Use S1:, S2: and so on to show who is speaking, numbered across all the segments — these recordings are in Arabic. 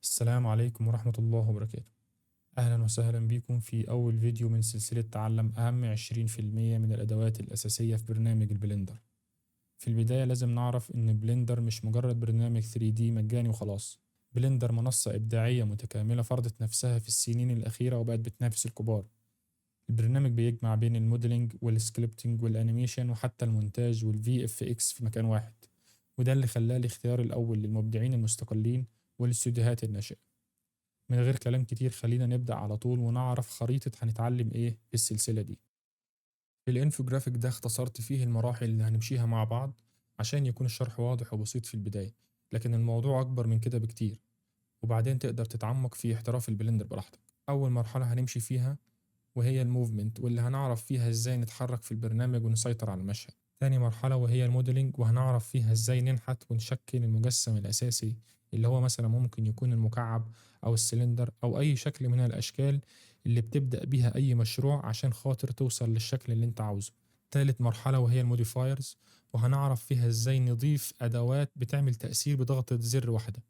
S1: السلام عليكم ورحمة الله وبركاته. أهلا وسهلا بكم في أول فيديو من سلسلة تعلم أهم 20% من الأدوات الأساسية في برنامج البلندر. في البداية لازم نعرف إن بلندر مش مجرد برنامج 3D مجاني وخلاص. بلندر منصة إبداعية متكاملة فرضت نفسها في السنين الأخيرة وبقت بتنافس الكبار. البرنامج بيجمع بين الموديلنج والسكريبتنج والأنيميشن وحتى المونتاج والفي اف اكس في مكان واحد، وده اللي خلاه الاختيار الأول للمبدعين المستقلين والاستوديوهات الناشئة. من غير كلام كتير خلينا نبدأ على طول ونعرف خريطة هنتعلم ايه في السلسلة دي. الانفوجرافيك ده اختصرت فيه المراحل اللي هنمشيها مع بعض عشان يكون الشرح واضح وبسيط في البداية، لكن الموضوع أكبر من كده بكتير، وبعدين تقدر تتعمق في احتراف البلندر براحتك. أول مرحلة هنمشي فيها وهي الموفمنت، واللي هنعرف فيها ازاي نتحرك في البرنامج ونسيطر على المشهد. تاني مرحلة وهي الموديلنج، وهنعرف فيها ازاي ننحت ونشكل المجسم الأساسي، اللي هو مثلا ممكن يكون المكعب أو السلندر أو أي شكل من الأشكال اللي بتبدأ بيها أي مشروع عشان خاطر توصل للشكل اللي انت عاوزه. تالت مرحلة وهي الموديفايرز، وهنعرف فيها ازاي نضيف أدوات بتعمل تأثير بضغطة زر واحدة.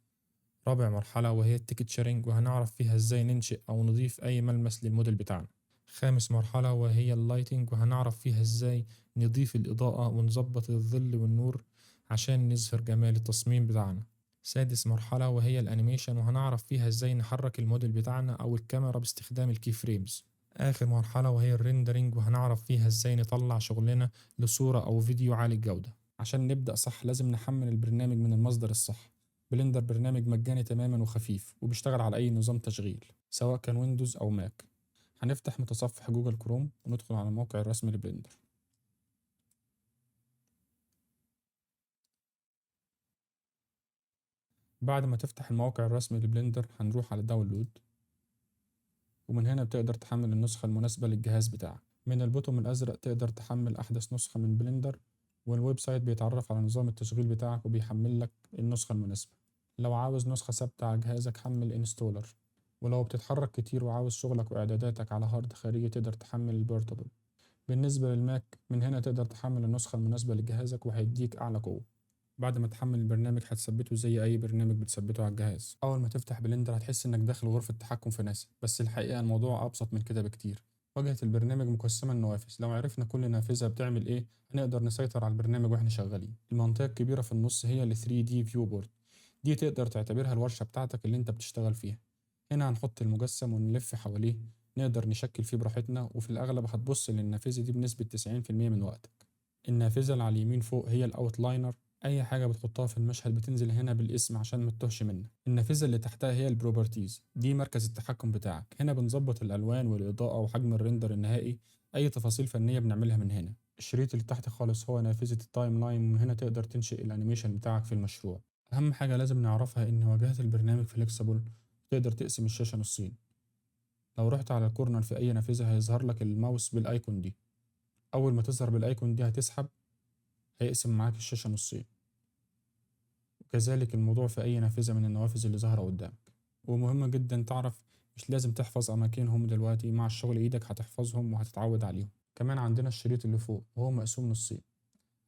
S1: رابع مرحلة وهي التيكت شيرنج، وهنعرف فيها ازاي ننشئ أو نضيف أي ملمس للموديل بتاعنا. خامس مرحلة وهي اللايتنج، وهنعرف فيها ازاي نضيف الإضاءة ونظبط الظل والنور عشان نظهر جمال التصميم بتاعنا. سادس مرحلة وهي الانيميشن، وهنعرف فيها ازاي نحرك الموديل بتاعنا أو الكاميرا باستخدام الكي فريمز. آخر مرحلة وهي الريندرينج، وهنعرف فيها ازاي نطلع شغلنا لصورة أو فيديو عالي الجودة. عشان نبدأ صح لازم نحمل البرنامج من المصدر الصح. بلندر برنامج مجاني تماما وخفيف وبيشتغل على أي نظام تشغيل سواء كان ويندوز أو ماك. هنفتح متصفح جوجل كروم وندخل على الموقع الرسمي لبلندر. بعد ما تفتح الموقع الرسمي لبلندر هنروح على داونلود، ومن هنا بتقدر تحمل النسخة المناسبة للجهاز بتاعك. من البوتوم الأزرق تقدر تحمل أحدث نسخة من بلندر، والويب سايت بيتعرف على نظام التشغيل بتاعك وبيحمل لك النسخة المناسبة. لو عاوز نسخة ثابتة على جهازك حمل انستولر، ولو بتتحرك كتير وعاوز شغلك وإعداداتك على هارد خارجي تقدر تحمل البورتابل. بالنسبة للماك من هنا تقدر تحمل النسخة المناسبة لجهازك وهيديك أعلى قوة. بعد ما تحمل البرنامج هتثبته زي أي برنامج بتثبته على الجهاز. أول ما تفتح بلندر هتحس إنك داخل غرفة تحكم في ناسا، بس الحقيقة الموضوع أبسط من كده بكتير. واجهة البرنامج مقسمة لنوافذ، لو عرفنا كل نافذة بتعمل إيه هنقدر نسيطر على البرنامج وإحنا شغالين. المنطقة الكبيرة في النص هي ال 3D View Board، دي تقدر تعتبرها الورشة بتاعتك اللي أنت بتشتغل فيها. هنا هنحط المجسم ونلف حواليه، نقدر نشكل فيه براحتنا، وفي الأغلب هتبص للنافذة دي بنسبة 90% من وقتك. النافذة اللي على اليمين فوق هي الأوتلاينر، أي حاجة بتحطها في المشهد بتنزل هنا بالاسم عشان ما تتوهش منك. النافذة اللي تحتها هي البروبرتيز، دي مركز التحكم بتاعك، هنا بنظبط الألوان والإضاءة وحجم الريندر النهائي، أي تفاصيل فنية بنعملها من هنا. الشريط اللي تحت خالص هو نافذة التايم لاين، ومن هنا تقدر تنشئ الأنيميشن بتاعك في المشروع. أهم حاجة لازم نعرفها إن واجهة البرنامج فليكسبل، تقدر تقسم الشاشة نصين. لو رحت على الكورنر في أي نافذة هيظهر لك الماوس بالأيكون دي، أول ما تظهر بالأيكون دي هتسحب هيقسم معاك الشاشة نصين. وكذلك الموضوع في أي نافذة من النوافذ اللي ظاهرة قدامك. ومهم جدا تعرف مش لازم تحفظ أماكنهم دلوقتي، مع الشغل إيدك هتحفظهم وهتتعود عليهم. كمان عندنا الشريط اللي فوق وهو مقسوم نصين.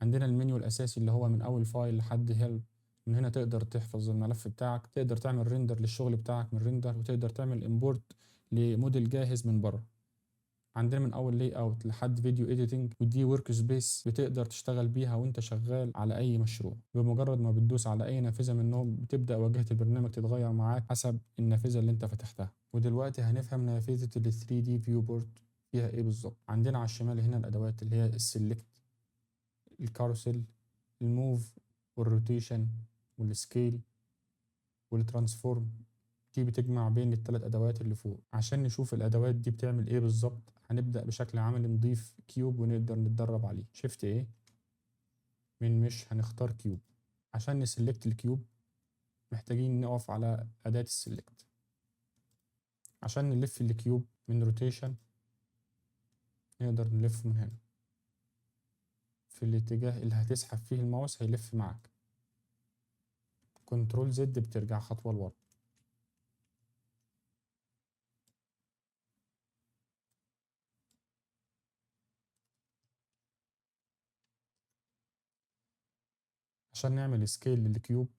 S1: عندنا المنيو الأساسي اللي هو من أول فايل لحد هيلب، من هنا تقدر تحفظ الملف بتاعك، تقدر تعمل ريندر للشغل بتاعك من ريندر، وتقدر تعمل امبورت لموديل جاهز من بره. عندنا من اول لاي اوت لحد فيديو اديتنج، ودي ورك سبيس بتقدر تشتغل بيها وانت شغال على اي مشروع. بمجرد ما بتدوس على اي نافذه منهم بتبدا واجهه البرنامج تتغير معاك حسب النافذه اللي انت فتحتها. ودلوقتي هنفهم نافذه ال 3 دي فيو بورد فيها ايه بالظبط. عندنا على الشمال هنا الادوات اللي هي السلكت، الكاروسيل، الموف، والروتيشن، والسكيل، والترانسفورم. دي بتجمع بين الثلاث ادوات اللي فوق. عشان نشوف الادوات دي بتعمل ايه بالظبط هنبدأ بشكل عملي نضيف كيوب ونقدر نتدرب عليه. شيفت ايه من مش هنختار كيوب. عشان نسلكت الكيوب محتاجين نقف على أداة السلكت. عشان نلف الكيوب من روتيشن نقدر نلف من هنا في الاتجاه اللي هتسحب فيه الماوس هيلف معاك. كنترول زد بترجع خطوة لورا. عشان نعمل سكيل للكيوب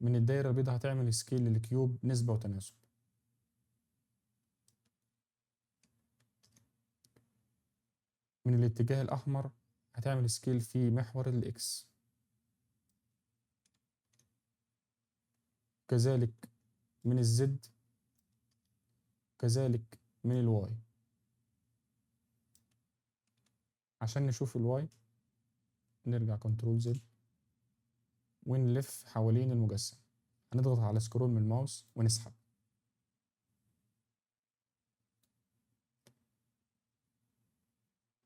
S1: من الدايرة البيضاء هتعمل سكيل للكيوب نسبة وتناسب. من الاتجاه الأحمر هتعمل سكيل في محور الإكس، كذلك من الزد، كذلك من الواي. عشان نشوف الواي نرجع كنترول زد ونلف حوالين المجسم، هنضغط على سكرول من الماوس ونسحب.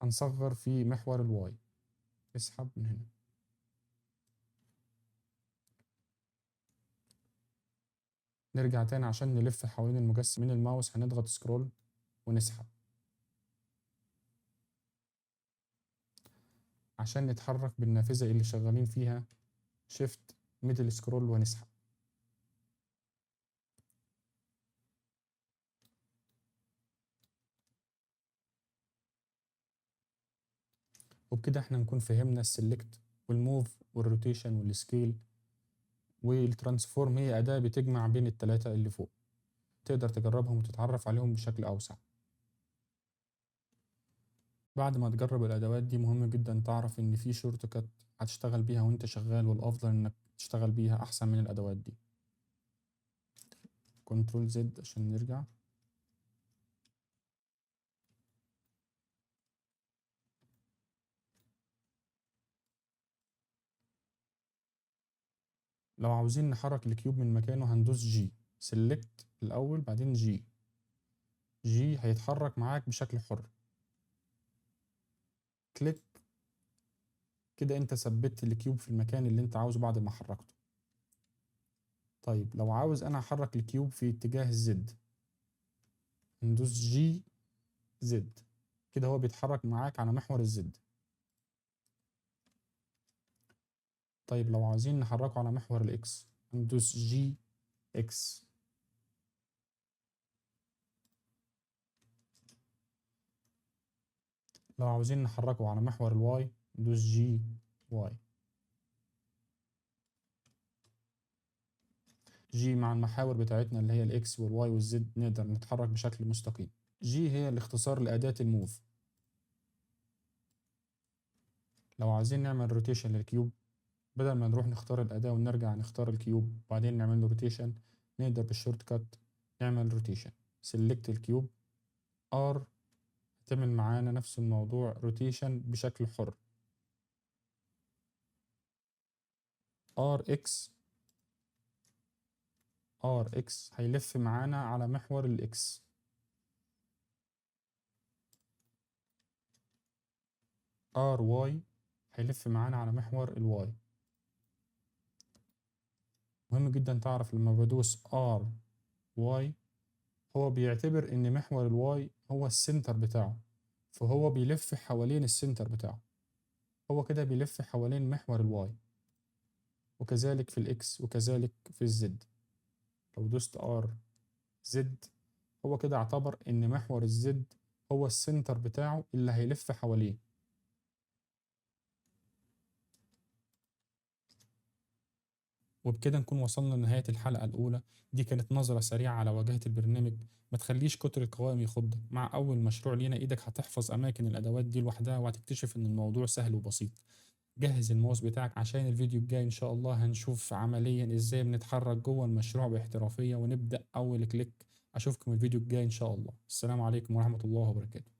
S1: هنصغر في محور الواي، اسحب من هنا. نرجع تاني عشان نلف حوالين المجسم من الماوس، هنضغط سكرول ونسحب. عشان نتحرك بالنافذة اللي شغالين فيها شيفت ميدل سكرول ونسحب. وبكده احنا نكون فهمنا السلكت والموف والروتيشن والسكيل والترانسفورم. هي أداة بتجمع بين التلاتة اللي فوق، تقدر تجربهم وتتعرف عليهم بشكل أوسع. بعد ما تجرب الأدوات دي مهم جدا تعرف إن في شورت كات هتشتغل بيها وإنت شغال، والأفضل إنك تشتغل بيها أحسن من الأدوات دي. كنترول زد عشان نرجع. لو عاوزين نحرك الكيوب من مكانه هندوس جي، سيلكت الأول بعدين جي. جي هيتحرك معاك بشكل حر. كليك كده انت ثبت الكيوب في المكان اللي انت عاوزه بعد ما حركته. طيب لو عاوز انا احرك الكيوب في اتجاه الزد ندوس جي زد، كده هو بيتحرك معاك على محور الزد. طيب لو عاوزين نحركه على محور الاكس ندوس جي اكس. لو عاوزين نحركه على محور الواي ندوس جي واي. جي مع المحاور بتاعتنا اللي هي الاكس والواي والزد نقدر نتحرك بشكل مستقيم. جي هي الاختصار لأداة الموف. لو عايزين نعمل روتيشن للكيوب بدل ما نروح نختار الأداة ونرجع نختار الكيوب وبعدين نعمل له روتيشن، نقدر بالشورت كات نعمل روتيشن. سيلكت الكيوب ار، تعمل معانا نفس الموضوع روتيشن بشكل حر. ار اكس، ار اكس هيلف معانا على محور الاكس. ار واي هيلف معانا على محور الواي. مهم جدا تعرف لما بدوس ار واي هو بيعتبر ان محور الواي هو السنتر بتاعه، فهو بيلف حوالين السنتر بتاعه، هو كده بيلف حوالين محور الواي. وكذلك في الاكس وكذلك في الزد. لو دوست ار زد هو كده اعتبر ان محور الزد هو السنتر بتاعه اللي هيلف حواليه. وبكده نكون وصلنا لنهاية الحلقة الأولى. دي كانت نظرة سريعة على واجهة البرنامج. ما تخليش كتر القوائم يخضك. مع أول مشروع لينا إيدك هتحفظ أماكن الأدوات دي لوحدها وهتكتشف إن الموضوع سهل وبسيط. جهز الماوس بتاعك عشان الفيديو الجاي إن شاء الله هنشوف عمليا إزاي بنتحرك جوه المشروع باحترافية ونبدأ أول كليك. أشوفكم الفيديو الجاي إن شاء الله. السلام عليكم ورحمة الله وبركاته.